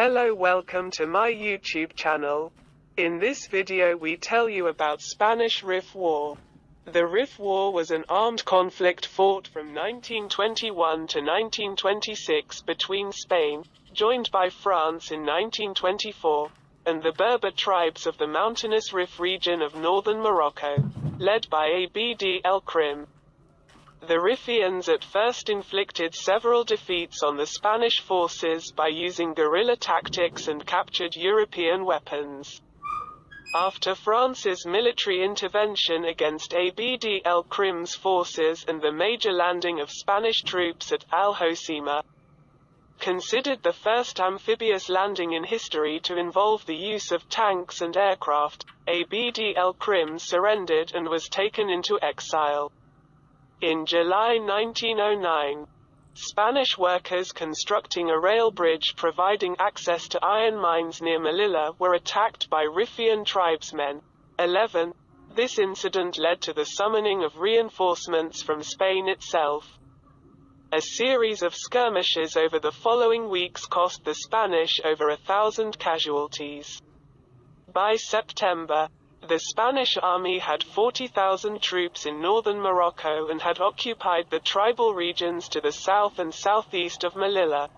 Hello, welcome to my YouTube channel. In this video we tell you about Spanish Rif War. The Rif War was an armed conflict fought from 1921 to 1926 between Spain, joined by France in 1924, and the Berber tribes of the mountainous Rif region of northern Morocco, led by Abd el-Krim. The Rifians at first inflicted several defeats on the Spanish forces by using guerrilla tactics and captured European weapons. After France's military intervention against Abd el-Krim's forces and the major landing of Spanish troops at Al-Hoceima, considered the first amphibious landing in history to involve the use of tanks and aircraft, Abd el-Krim surrendered and was taken into exile. In July 1909, Spanish workers constructing a rail bridge providing access to iron mines near Melilla were attacked by Rifian tribesmen. 11. This incident led to the summoning of reinforcements from Spain itself. A series of skirmishes over the following weeks cost the Spanish over 1,000 casualties. By September, the Spanish army had 40,000 troops in northern Morocco and had occupied the tribal regions to the south and southeast of Melilla.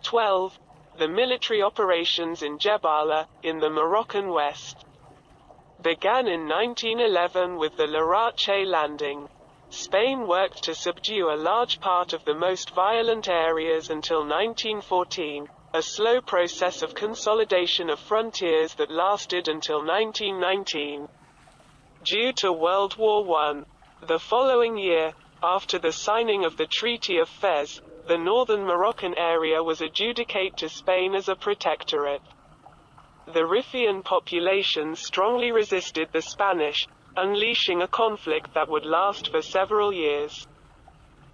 12. The military operations in Jebala, in the Moroccan west, began in 1911 with the Larache landing. Spain worked to subdue a large part of the most violent areas until 1914. A slow process of consolidation of frontiers that lasted until 1919. Due to World War I, the following year, after the signing of the Treaty of Fez, the northern Moroccan area was adjudicated to Spain as a protectorate. The Rifian population strongly resisted the Spanish, unleashing a conflict that would last for several years.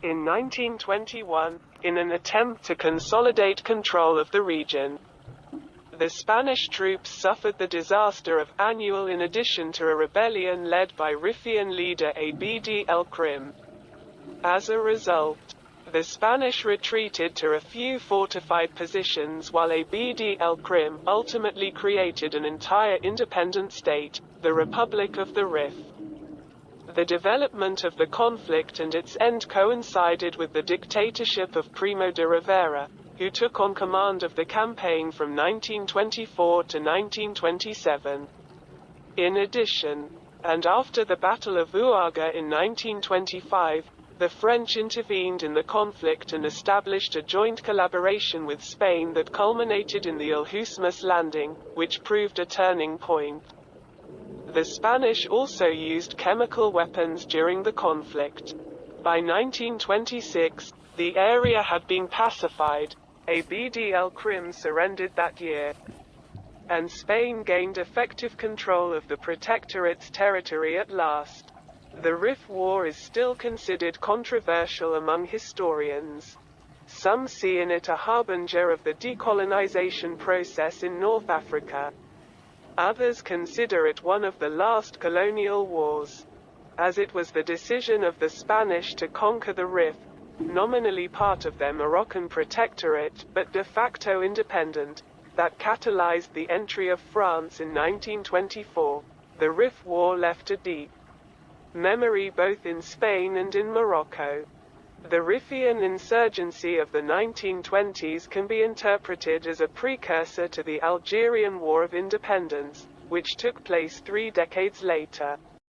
In 1921, in an attempt to consolidate control of the region, the Spanish troops suffered the disaster of Annual in addition to a rebellion led by Rifian leader Abd el-Krim. As a result, the Spanish retreated to a few fortified positions while Abd el-Krim ultimately created an entire independent state, the Republic of the Rif. The development of the conflict and its end coincided with the dictatorship of Primo de Rivera, who took on command of the campaign from 1924 to 1927. In addition, and after the Battle of Ouaga in 1925, the French intervened in the conflict and established a joint collaboration with Spain that culminated in the Alhucemas landing, which proved a turning point. The Spanish also used chemical weapons during the conflict. By 1926, the area had been pacified. Abd el-Krim surrendered that year, and Spain gained effective control of the protectorate's territory at last. The Rif War is still considered controversial among historians. Some see in it a harbinger of the decolonization process in North Africa. Others consider it one of the last colonial wars, as it was the decision of the Spanish to conquer the Rif, nominally part of their Moroccan protectorate but de facto independent, that catalyzed the entry of France in 1924. The Rif War left a deep memory both in Spain and in Morocco. The Rifian insurgency of the 1920s can be interpreted as a precursor to the Algerian War of Independence, which took place 3 decades later.